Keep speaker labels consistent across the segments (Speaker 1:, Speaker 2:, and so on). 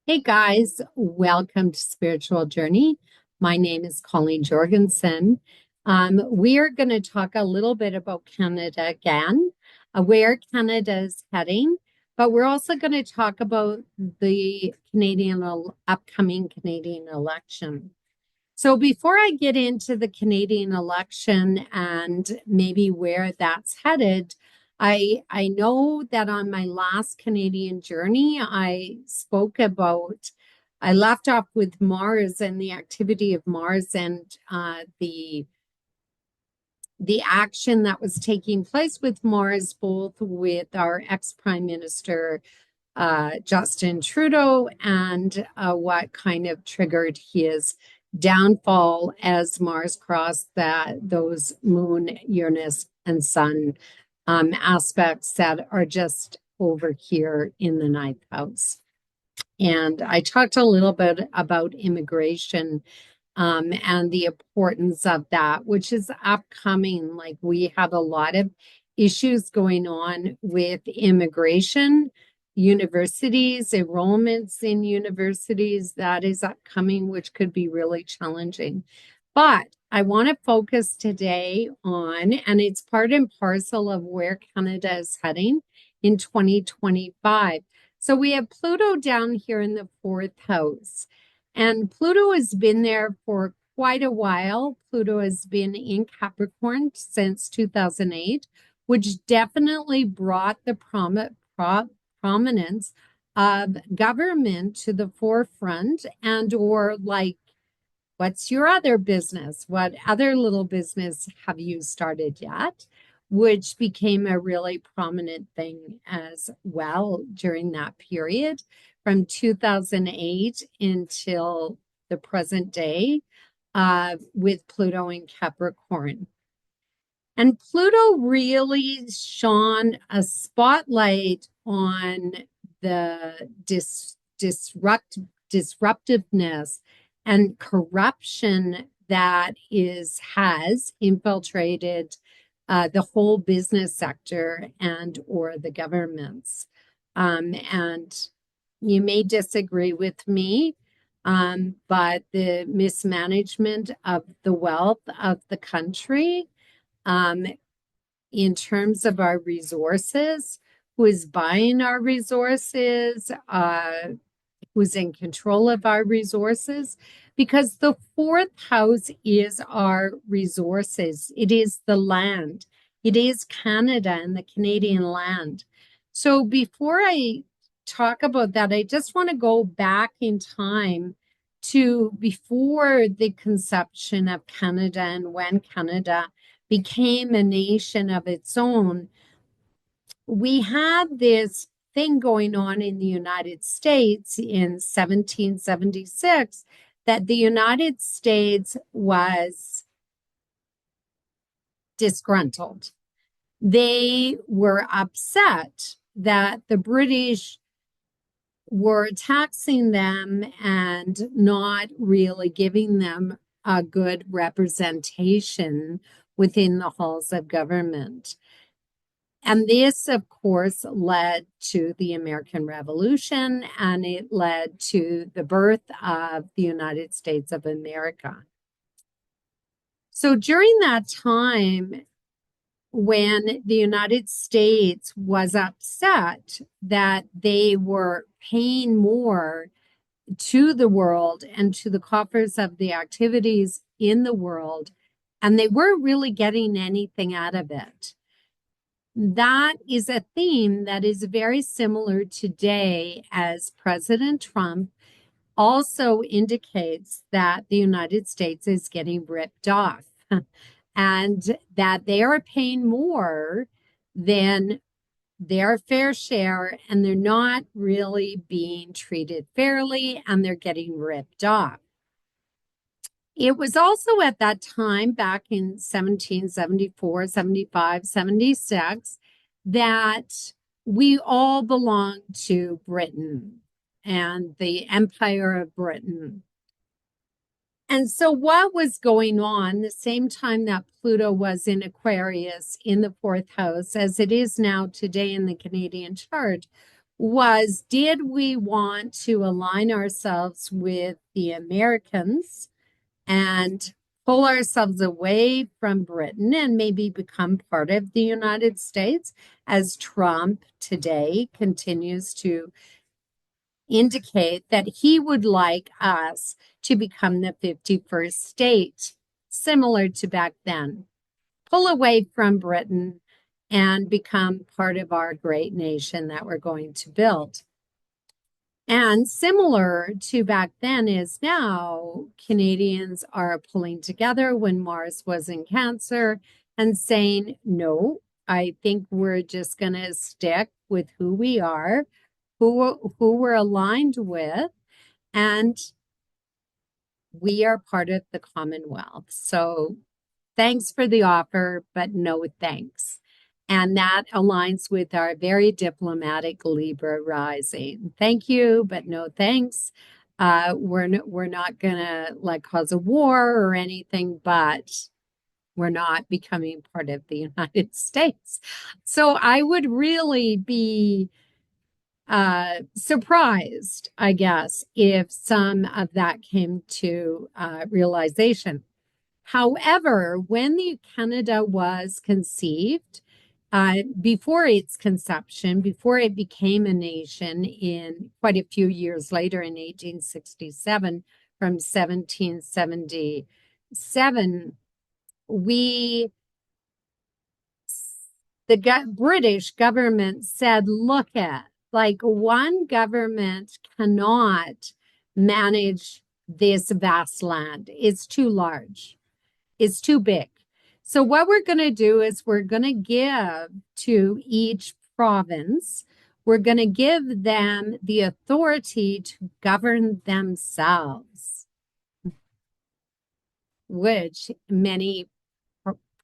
Speaker 1: Hey guys, welcome to Spiritual Journey. My name is Colleen Jorgensen. We are going to talk a little bit about Canada again, where Canada is heading, but we're also going to talk about the upcoming Canadian election. So before I get into the Canadian election and maybe where that's headed, I know that on my last Canadian journey, I left off with Mars and the activity of Mars and the action that was taking place with Mars, both with our ex-Prime Minister Justin Trudeau and what kind of triggered his downfall as Mars crossed those moon, Uranus, and Sun aspects that are just over here in the ninth house. And I talked a little bit about immigration and the importance of that, which is upcoming. Like we have a lot of issues going on with immigration, universities, enrollments in universities. That is upcoming, which could be really challenging. But I want to focus today on, and it's part and parcel of where Canada is heading in 2025. So we have Pluto down here in the fourth house. And Pluto has been there for quite a while. Pluto has been in Capricorn since 2008, which definitely brought the prominence of government to the forefront or like, what's your other business? What other little business have you started yet? Which became a really prominent thing as well during that period from 2008 until the present day with Pluto in Capricorn. And Pluto really shone a spotlight on the disruptiveness and corruption that has infiltrated the whole business sector or the governments. And you may disagree with me, but the mismanagement of the wealth of the country in terms of our resources, who is buying our resources, who's in control of our resources, because the fourth house is our resources. It is the land. It is Canada and the Canadian land. So before I talk about that, I just want to go back in time to before the conception of Canada and when Canada became a nation of its own. We had this thing going on in the United States in 1776 that the United States was disgruntled. They were upset that the British were taxing them and not really giving them a good representation within the halls of government. And this, of course, led to the American Revolution, and it led to the birth of the United States of America. So during that time, when the United States was upset that they were paying more to the world and to the coffers of the activities in the world, and they weren't really getting anything out of it. That is a theme that is very similar today as President Trump also indicates that the United States is getting ripped off and that they are paying more than their fair share and they're not really being treated fairly and they're getting ripped off. It was also at that time, back in 1774, 75, 76, that we all belonged to Britain and the Empire of Britain. And so what was going on the same time that Pluto was in Aquarius in the fourth house, as it is now today in the Canadian chart, was, did we want to align ourselves with the Americans and pull ourselves away from Britain and maybe become part of the United States, as Trump today continues to indicate that he would like us to become the 51st state, similar to back then. Pull away from Britain and become part of our great nation that we're going to build. And similar to back then is now, Canadians are pulling together when Mars was in Cancer and saying, no, I think we're just going to stick with who we are, who we're aligned with, and we are part of the Commonwealth. So thanks for the offer, but no thanks. And that aligns with our very diplomatic Libra rising. Thank you, but no thanks. We're not gonna like cause a war or anything, but we're not becoming part of the United States. So I would really be surprised, I guess, if some of that came to realization. However, when the Canada was conceived, before its conception, before it became a nation in quite a few years later in 1867, from 1777, the British government said, look at, like one government cannot manage this vast land. It's too large. It's too big. So what we're going to do is we're going to give to each province, we're going to give them the authority to govern themselves, which many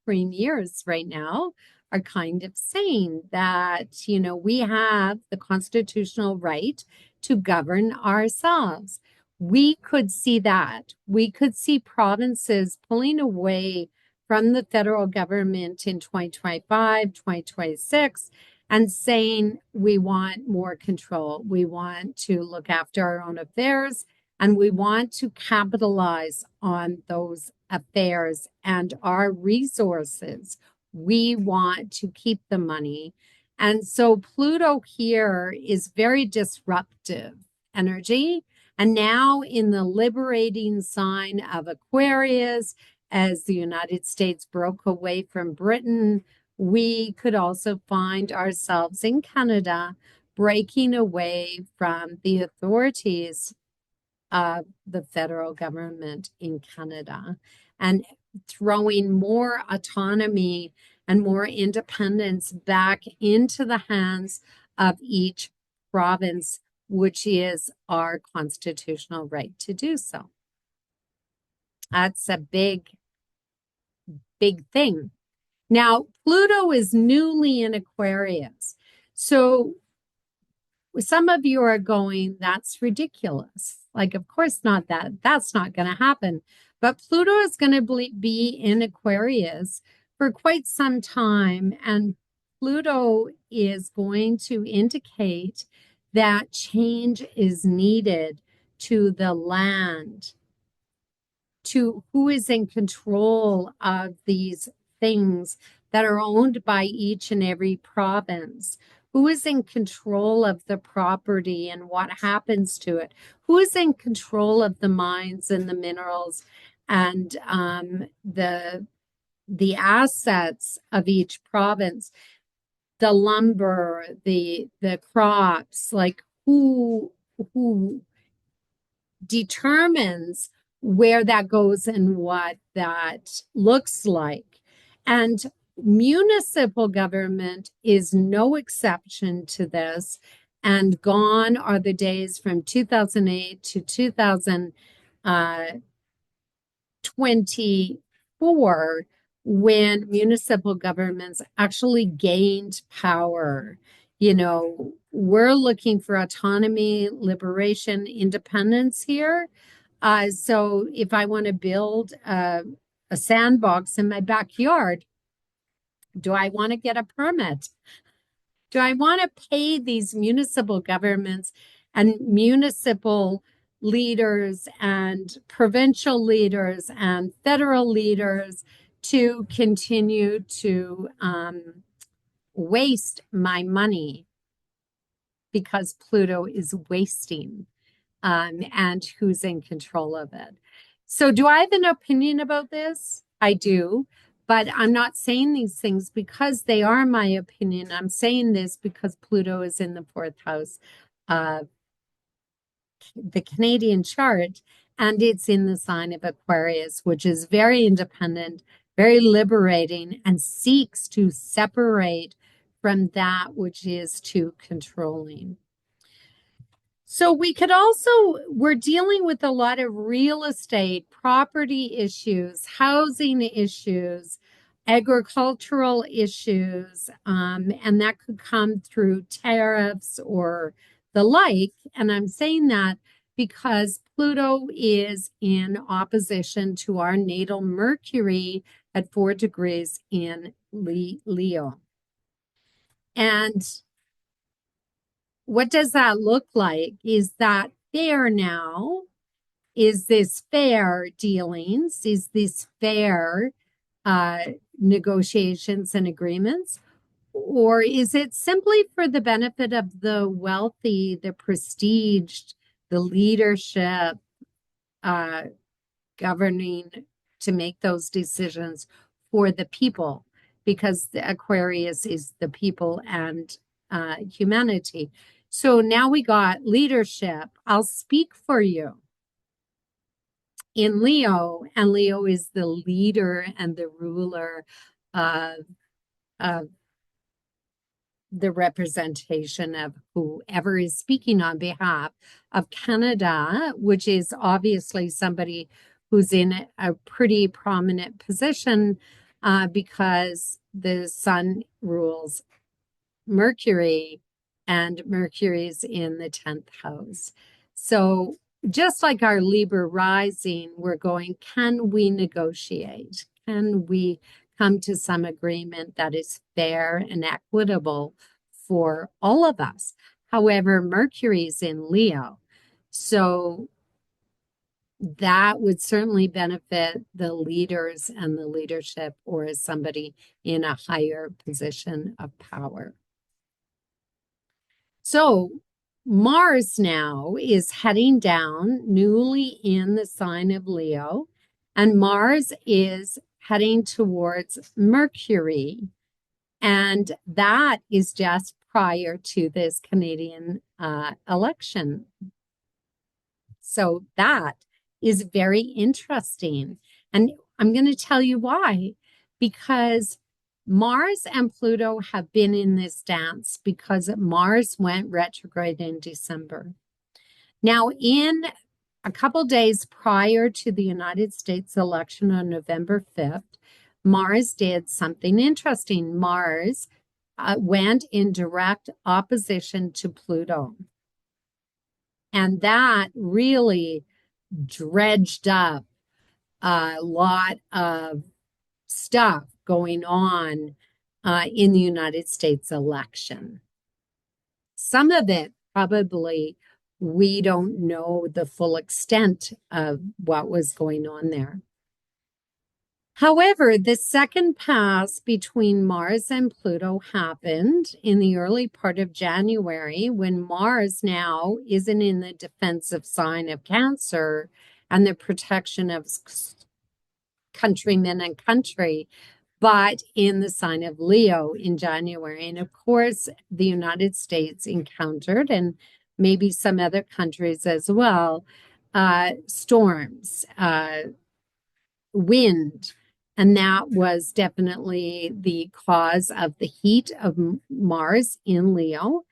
Speaker 1: premiers right now are kind of saying that, you know, we have the constitutional right to govern ourselves. We could see that. We could see provinces pulling away from the federal government in 2025, 2026, and saying we want more control. We want to look after our own affairs, and we want to capitalize on those affairs and our resources. We want to keep the money. And so Pluto here is very disruptive energy. And now in the liberating sign of Aquarius, as the United States broke away from Britain, we could also find ourselves in Canada breaking away from the authorities of the federal government in Canada and throwing more autonomy and more independence back into the hands of each province, which is our constitutional right to do so. That's a big, big thing. Now, Pluto is newly in Aquarius. So some of you are going, that's ridiculous. Like, of course not that. That's not going to happen. But Pluto is going to be in Aquarius for quite some time. And Pluto is going to indicate that change is needed to the land, to who is in control of these things that are owned by each and every province. Who is in control of the property and what happens to it? Who is in control of the mines and the minerals and the assets of each province? The lumber, the crops, like who determines where that goes and what that looks like. And municipal government is no exception to this. And gone are the days from 2008 to 2024 when municipal governments actually gained power. You know, we're looking for autonomy, liberation, independence here. So if I want to build a sandbox in my backyard, do I want to get a permit? Do I want to pay these municipal governments and municipal leaders and provincial leaders and federal leaders to continue to waste my money because Pluto is wasting and who's in control of it? So, do I have an opinion about this? I do. But I'm not saying these things because they are my opinion. I'm saying this because Pluto is in the fourth house of the Canadian chart, and it's in the sign of Aquarius, which is very independent, very liberating, and seeks to separate from that which is too controlling. So we could also, we're dealing with a lot of real estate, property issues, housing issues, agricultural issues, and that could come through tariffs or the like. And I'm saying that because Pluto is in opposition to our natal Mercury at 4 degrees in Leo. And what does that look like? Is that fair now? Is this fair dealings? Is this fair negotiations and agreements? Or is it simply for the benefit of the wealthy, the prestiged, the leadership governing to make those decisions for the people? Because the Aquarius is the people and humanity. So now we got leadership. I'll speak for you in Leo, and Leo is the leader and the ruler of, of the representation of whoever is speaking on behalf of Canada, which is obviously somebody who's in a pretty prominent position because the sun rules Mercury, and Mercury's in the 10th house. So just like our Libra rising, we're going, can we negotiate? Can we come to some agreement that is fair and equitable for all of us? However, Mercury's in Leo. So that would certainly benefit the leaders and the leadership or as somebody in a higher position of power. So Mars now is heading down, newly in the sign of Leo, and Mars is heading towards Mercury. And that is just prior to this Canadian election. So that is very interesting. And I'm going to tell you why. Because Mars and Pluto have been in this dance because Mars went retrograde in December. Now, in a couple days prior to the United States election on November 5th, Mars did something interesting. Mars went in direct opposition to Pluto. And that really dredged up a lot of stuff going on in the United States election. Some of it probably we don't know the full extent of what was going on there. However, the second pass between Mars and Pluto happened in the early part of January when Mars now isn't in the defensive sign of Cancer and the protection of countrymen and country, but in the sign of Leo in January. And of course, the United States encountered, and maybe some other countries as well, storms, wind. And that was definitely the cause of the heat of Mars in Leo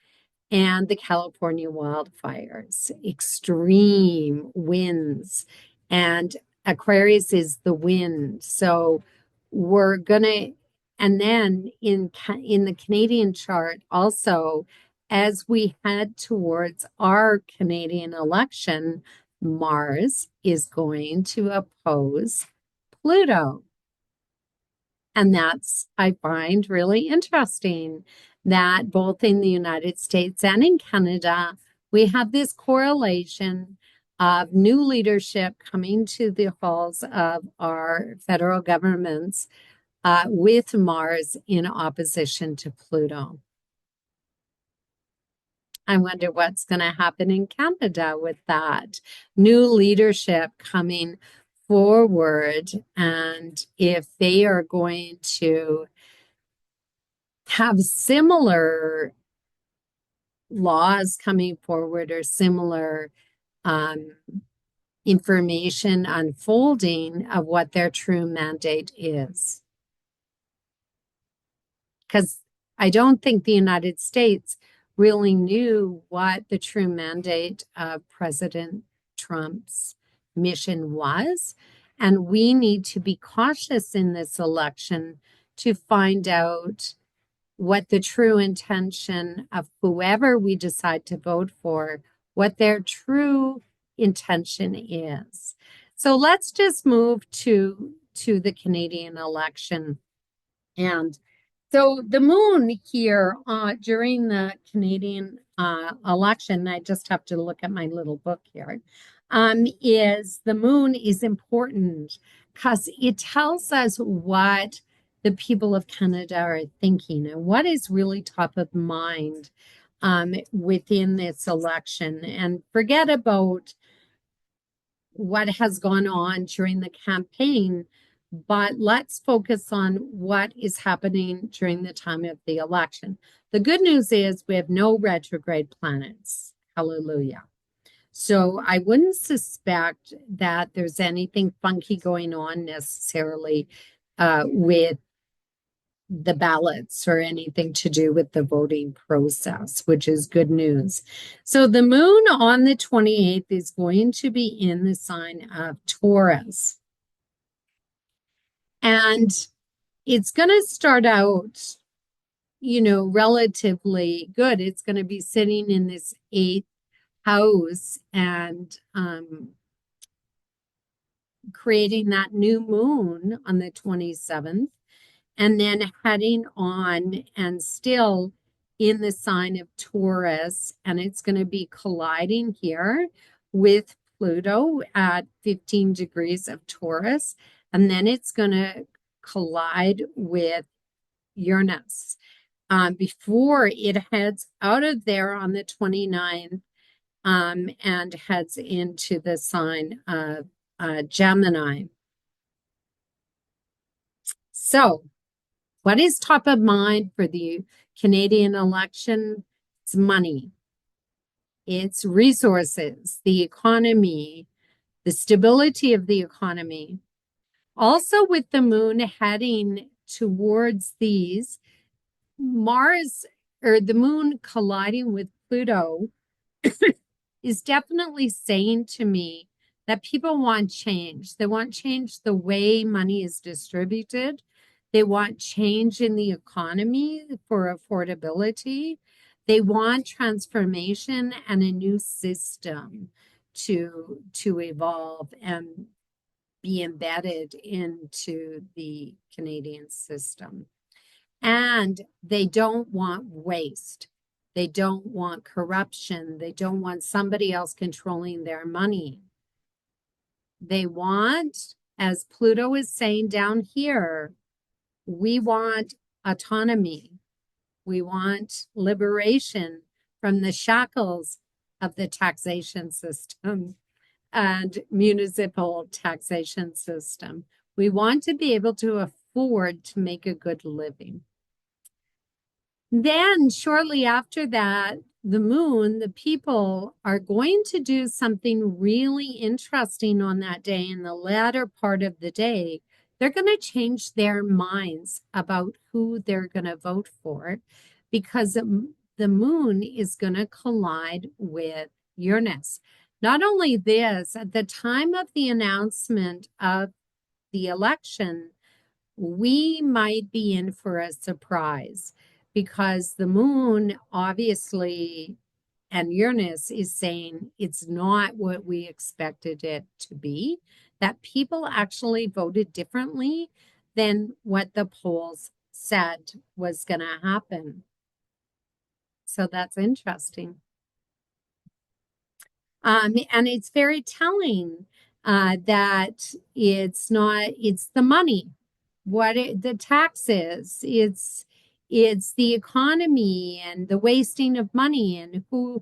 Speaker 1: and the California wildfires, extreme winds. And Aquarius is the wind. So we're going to, and then in the Canadian chart also, as we head towards our Canadian election, Mars is going to oppose Pluto. And that's, I find, really interesting that both in the United States and in Canada, we have this correlation of new leadership coming to the halls of our federal governments with Mars in opposition to Pluto. I wonder what's going to happen in Canada with that new leadership coming forward, and if they are going to have similar laws coming forward or similar um, information unfolding of what their true mandate is. Because I don't think the United States really knew what the true mandate of President Trump's mission was. And we need to be cautious in this election to find out what the true intention of whoever we decide to vote for, what their true intention is. So let's just move to the Canadian election. And so the moon here during the Canadian election, I just have to look at my little book here, is the moon is important because it tells us what the people of Canada are thinking and what is really top of mind within this election. And forget about what has gone on during the campaign, but let's focus on what is happening during the time of the election. The good news is we have no retrograde planets. Hallelujah. So I wouldn't suspect that there's anything funky going on necessarily with the ballots or anything to do with the voting process, which is good news. So the moon on the 28th is going to be in the sign of Taurus. And it's going to start out, relatively good. It's going to be sitting in this 8th house and creating that new moon on the 27th. And then heading on and still in the sign of Taurus, and it's going to be colliding here with Pluto at 15 degrees of Taurus, and then it's going to collide with Uranus before it heads out of there on the 29th and heads into the sign of Gemini. So what is top of mind for the Canadian election? It's money. It's resources, the economy, the stability of the economy. Also, with the moon heading towards these, Mars or the moon colliding with Pluto is definitely saying to me that people want change. They want change the way money is distributed. They want change in the economy for affordability. They want transformation and a new system to evolve and be embedded into the Canadian system. And they don't want waste. They don't want corruption. They don't want somebody else controlling their money. They want, as Pluto is saying down here, we want autonomy. We want liberation from the shackles of the taxation system and municipal taxation system. We want to be able to afford to make a good living. Then shortly after that, the moon, the people are going to do something really interesting on that day. In the latter part of the day, they're going to change their minds about who they're going to vote for because the moon is going to collide with Uranus. Not only this, at the time of the announcement of the election, we might be in for a surprise because the moon obviously and Uranus is saying it's not what we expected it to be, that people actually voted differently than what the polls said was going to happen. So that's interesting. And it's very telling that it's the money, the taxes, it's the economy and the wasting of money, and who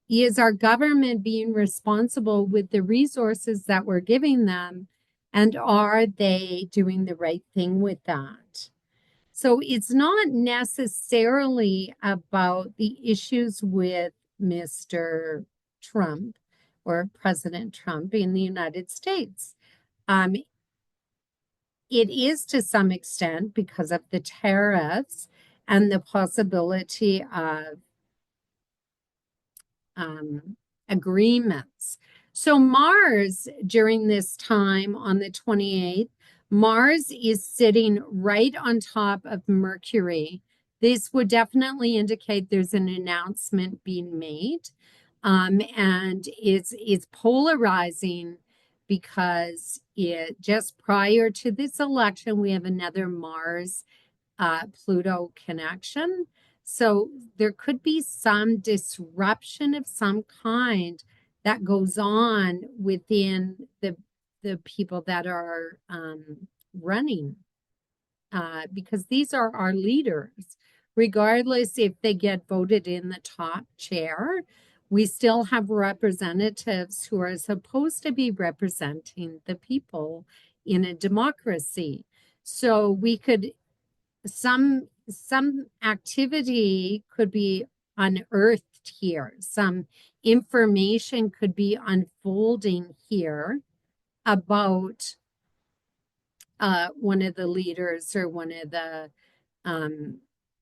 Speaker 1: is our government being responsible with the resources that we're giving them, and are they doing the right thing with that? So it's not necessarily about the issues with Mr. Trump or President Trump in the United States. Um, it is to some extent because of the tariffs and the possibility of um, agreements. So, Mars during this time on the 28th, Mars is sitting right on top of Mercury. This would definitely indicate there's an announcement being made. And it's polarizing because it just prior to this election, we have another Mars Pluto connection. So there could be some disruption of some kind that goes on within the people that are running, because these are our leaders. Regardless if they get voted in the top chair, we still have representatives who are supposed to be representing the people in a democracy. So we could some activity could be unearthed here. Some information could be unfolding here about one of the leaders or one of the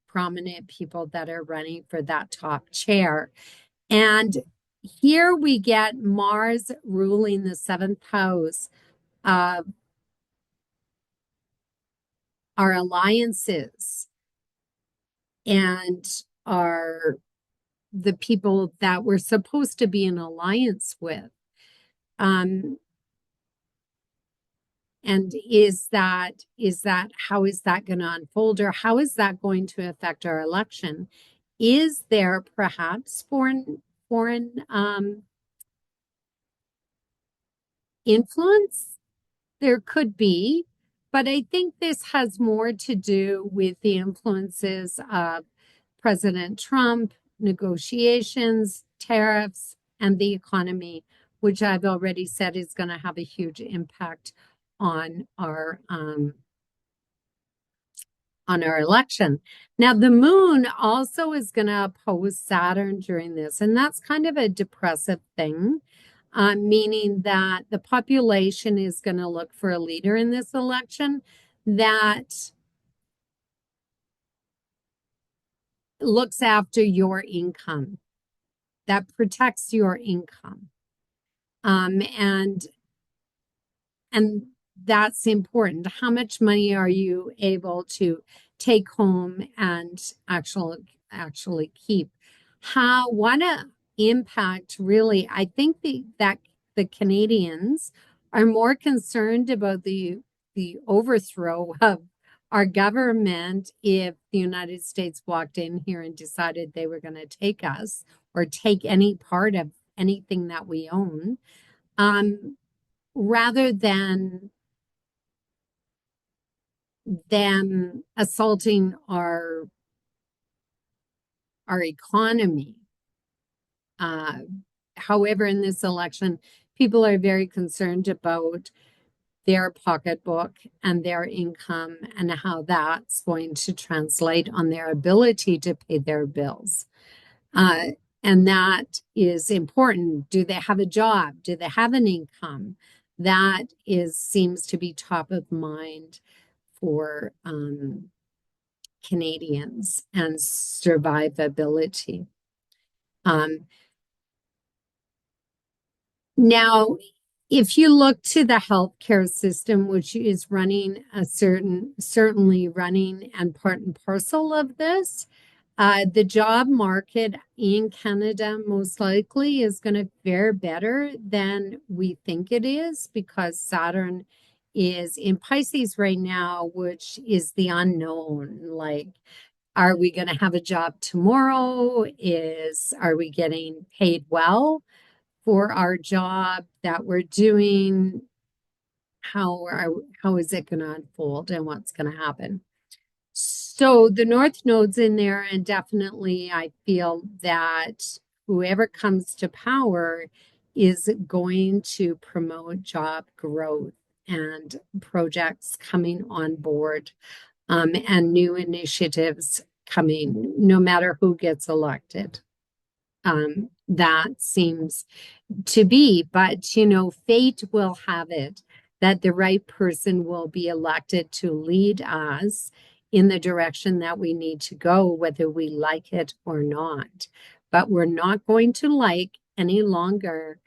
Speaker 1: prominent people that are running for that top chair. And here we get Mars ruling the seventh house of our alliances and our the people that we're supposed to be in alliance with. And how is that going to unfold, or how is that going to affect our election? Is there perhaps foreign influence? There could be, but I think this has more to do with the influences of President Trump, negotiations, tariffs, and the economy, which I've already said is going to have a huge impact on our election. Now, the moon also is going to oppose Saturn during this, and that's kind of a depressive thing, meaning that the population is going to look for a leader in this election that looks after your income, that protects your income. And that's important. How much money are you able to take home and actually keep? What a impact really. I think that the Canadians are more concerned about the overthrow of our government if the United States walked in here and decided they were going to take us or take any part of anything that we own, rather than them assaulting our economy. However, in this election, people are very concerned about their pocketbook and their income and how that's going to translate on their ability to pay their bills. And that is important. Do they have a job? Do they have an income? That seems to be top of mind for Canadians and survivability. Now, if you look to the healthcare system, which is running certainly running and part and parcel of this, the job market in Canada most likely is going to fare better than we think it is because Saturn is in Pisces right now, which is the unknown. Like, are we going to have a job tomorrow? Are we getting paid well for our job that we're doing? How is it going to unfold and what's going to happen? So the North Node's in there, and definitely I feel that whoever comes to power is going to promote job growth and projects coming on board, and new initiatives coming, no matter who gets elected. That seems to be, but fate will have it that the right person will be elected to lead us in the direction that we need to go, whether we like it or not. But we're not going to like any longer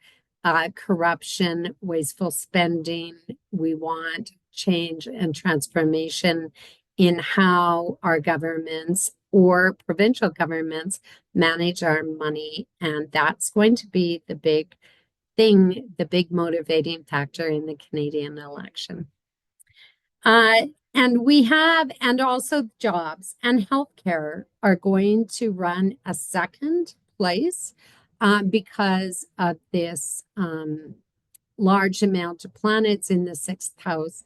Speaker 1: corruption, wasteful spending. We want change and transformation in how our governments or provincial governments manage our money. And that's going to be the big thing, the big motivating factor in the Canadian election. And also jobs and healthcare are going to run a second place because of this large amount of planets in the sixth house.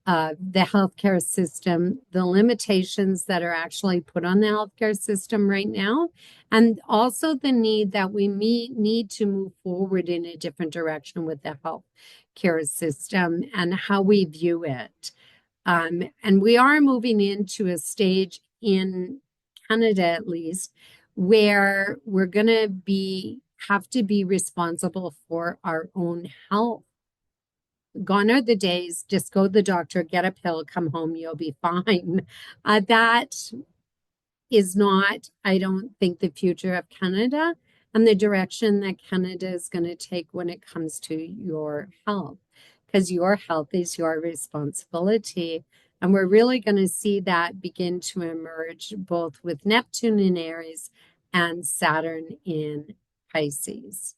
Speaker 1: The healthcare system, the limitations that are actually put on the healthcare system right now, and also the need that we need to move forward in a different direction with the healthcare system and how we view it. And we are moving into a stage in Canada, at least, where we're going to have to be responsible for our own health. Gone are the days, just go to the doctor, get a pill, come home, you'll be fine. That is not, I don't think, the future of Canada and the direction that Canada is going to take when it comes to your health, because your health is your responsibility. And we're really going to see that begin to emerge both with Neptune in Aries and Saturn in Pisces,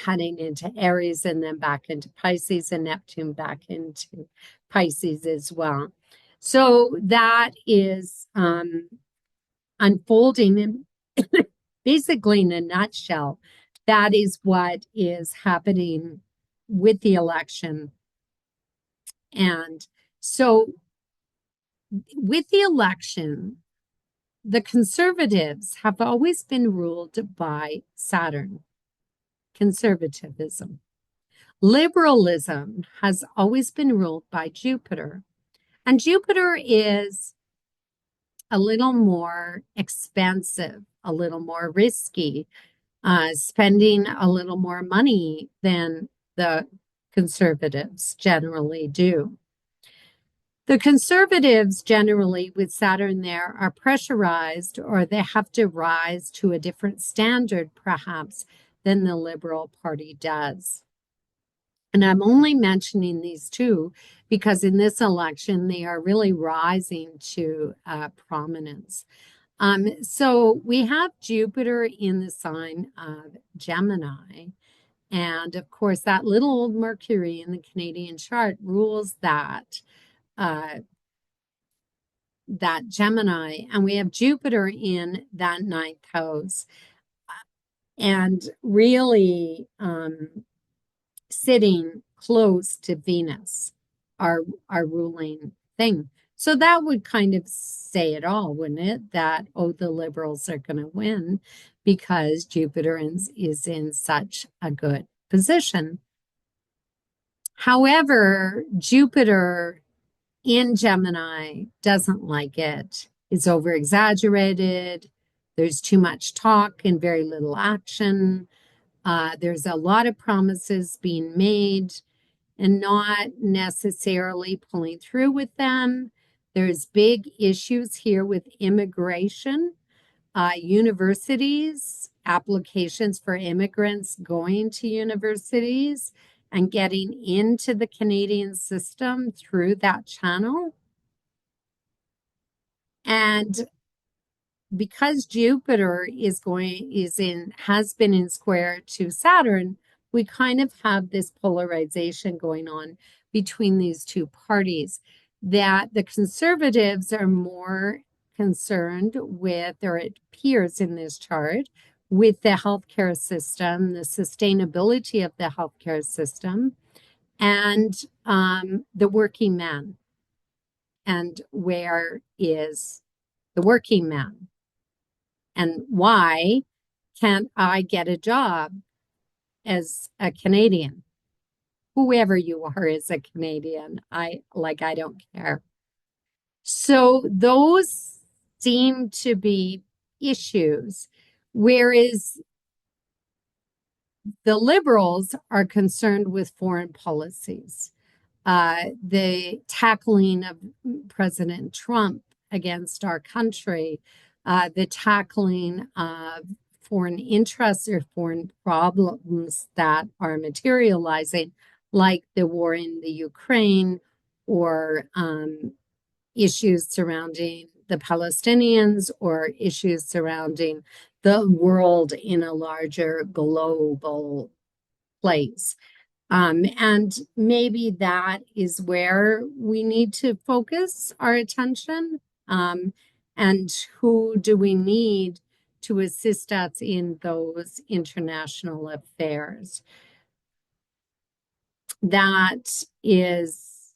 Speaker 1: heading into Aries and then back into Pisces, and Neptune back into Pisces as well. So that is unfolding, and basically in a nutshell, that is what is happening with the election. And so with the election, the conservatives have always been ruled by Saturn, conservatism. Liberalism has always been ruled by Jupiter. And Jupiter is a little more expensive, a little more risky, spending a little more money than the conservatives generally do. The conservatives generally, with Saturn there, are pressurized, or they have to rise to a different standard, perhaps, than the Liberal Party does. And I'm only mentioning these two because in this election, they are really rising to prominence. So we have Jupiter in the sign of Gemini. And of course, that little old Mercury in the Canadian chart rules that Gemini. And we have Jupiter in that ninth house. And really sitting close to Venus, our ruling thing. So that would kind of say it all, wouldn't it? That, the Liberals are going to win because Jupiter is in such a good position. However, Jupiter in Gemini doesn't like it. It's over exaggerated. There's too much talk and very little action. There's a lot of promises being made and not necessarily pulling through with them. There's big issues here with immigration, universities, applications for immigrants going to universities and getting into the Canadian system through that channel. And because Jupiter has been in square to Saturn, we kind of have this polarization going on between these two parties, that the conservatives are more concerned with, or it appears in this chart, with the healthcare system, the sustainability of the healthcare system, and the working man. And where is the working man? And why can't I get a job as a Canadian? Whoever you are as a Canadian, I don't care. So those seem to be issues, whereas the Liberals are concerned with foreign policies, the tackling of President Trump against our country, the tackling of foreign interests or foreign problems that are materializing, like the war in the Ukraine or issues surrounding the Palestinians or issues surrounding the world in a larger global place. And maybe that is where we need to focus our attention. And who do we need to assist us in those international affairs? That is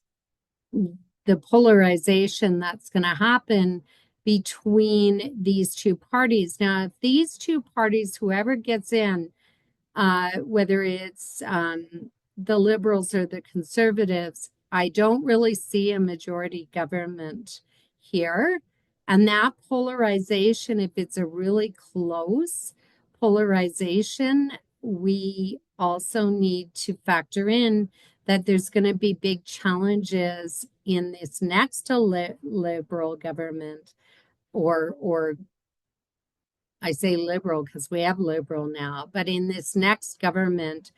Speaker 1: the polarization that's going to happen between these two parties. Now, if these two parties, whoever gets in, whether it's the Liberals or the Conservatives, I don't really see a majority government here. And that polarization, if it's a really close polarization, we also need to factor in that there's going to be big challenges in this next Liberal government, or I say liberal because we have liberal now, but in this next government,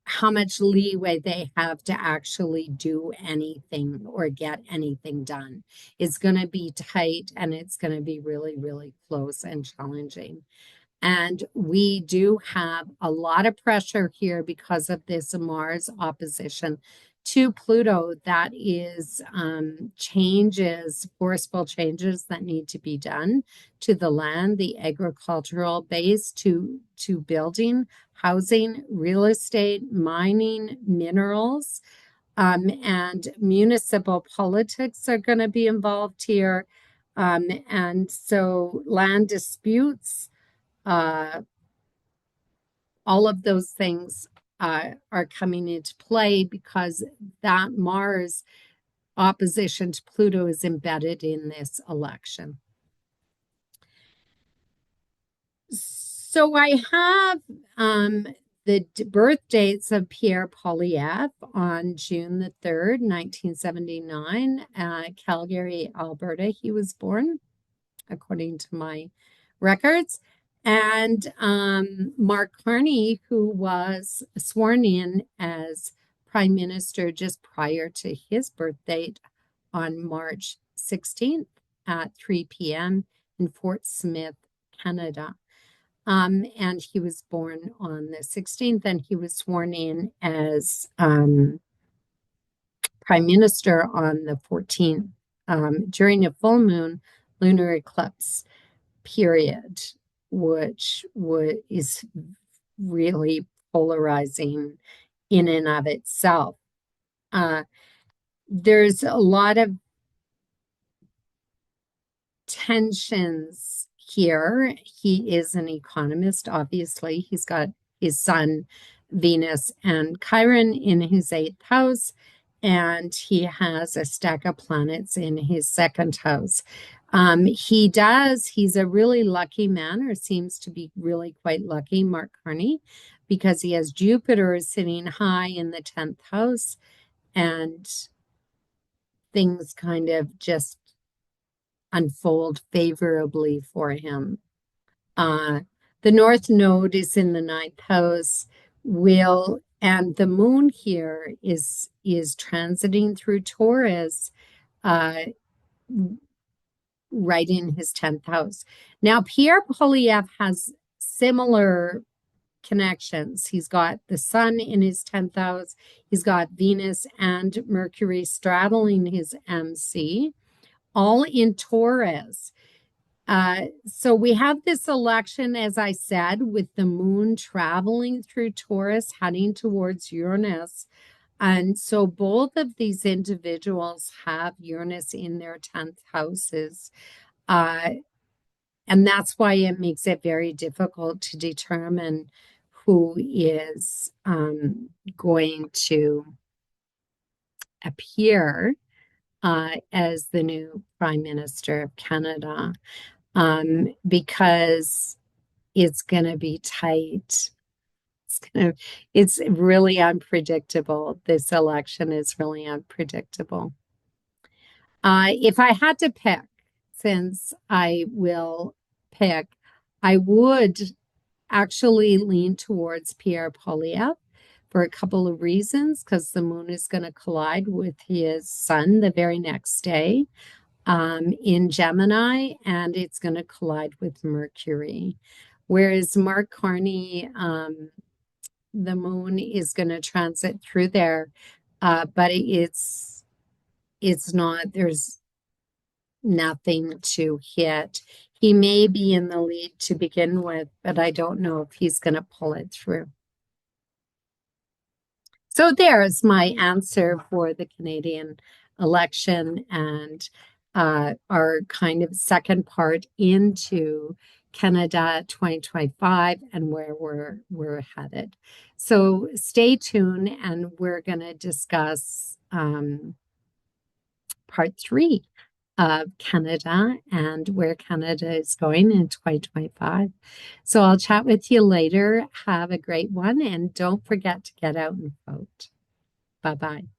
Speaker 1: how much leeway they have to actually do anything or get anything done is going to be tight, and it's going to be really, really close and challenging. And we do have a lot of pressure here because of this Mars opposition to Pluto. That is changes, forceful changes that need to be done to the land, the agricultural base, to building, housing, real estate, mining, minerals, and municipal politics are going to be involved here. And so land disputes, uh, all of those things are coming into play because that Mars opposition to Pluto is embedded in this election. So I have the birth dates of Pierre Poilievre on June the 3rd, 1979, Calgary, Alberta. He was born, according to my records. And Mark Carney, who was sworn in as prime minister just prior to his birth date on March 16th at 3 p.m. in Fort Smith, Canada. And he was born on the 16th, and he was sworn in as prime minister on the 14th during a full moon lunar eclipse period, which is really polarizing in and of itself. There's a lot of tensions here. He is an economist, obviously. He's got his sun, Venus, and Chiron in his 8th house, and he has a stack of planets in his 2nd house. He's a really lucky man, or seems to be really quite lucky, Mark Carney, because he has Jupiter sitting high in the 10th house, and things kind of just unfold favorably for him. The North Node is in the 9th house, and the moon here is transiting through Taurus, right in his 10th house. Now, Pierre Poilievre has similar connections. He's got the sun in his 10th house. He's got Venus and Mercury straddling his MC, all in Taurus. So we have this election, as I said, with the moon traveling through Taurus, heading towards Uranus. And so both of these individuals have Uranus in their 10th houses. Uh, and that's why it makes it very difficult to determine who is going to appear as the new Prime Minister of Canada, because it's going to be tight. It's really unpredictable. This election is really unpredictable. If I had to pick, since I will pick, I would actually lean towards Pierre Poilievre for a couple of reasons, because the moon is going to collide with his sun the very next day in Gemini, and it's going to collide with Mercury. Whereas Mark Carney, the moon is going to transit through there, but it's not, there's nothing to hit. He may be in the lead to begin with, but I don't know if he's going to pull it through. So there's my answer for the Canadian election and our kind of second part into Canada 2025 and where we're headed. So stay tuned, and we're going to discuss part 3 of Canada and where Canada is going in 2025. So I'll chat with you later. Have a great one, and don't forget to get out and vote. Bye-bye.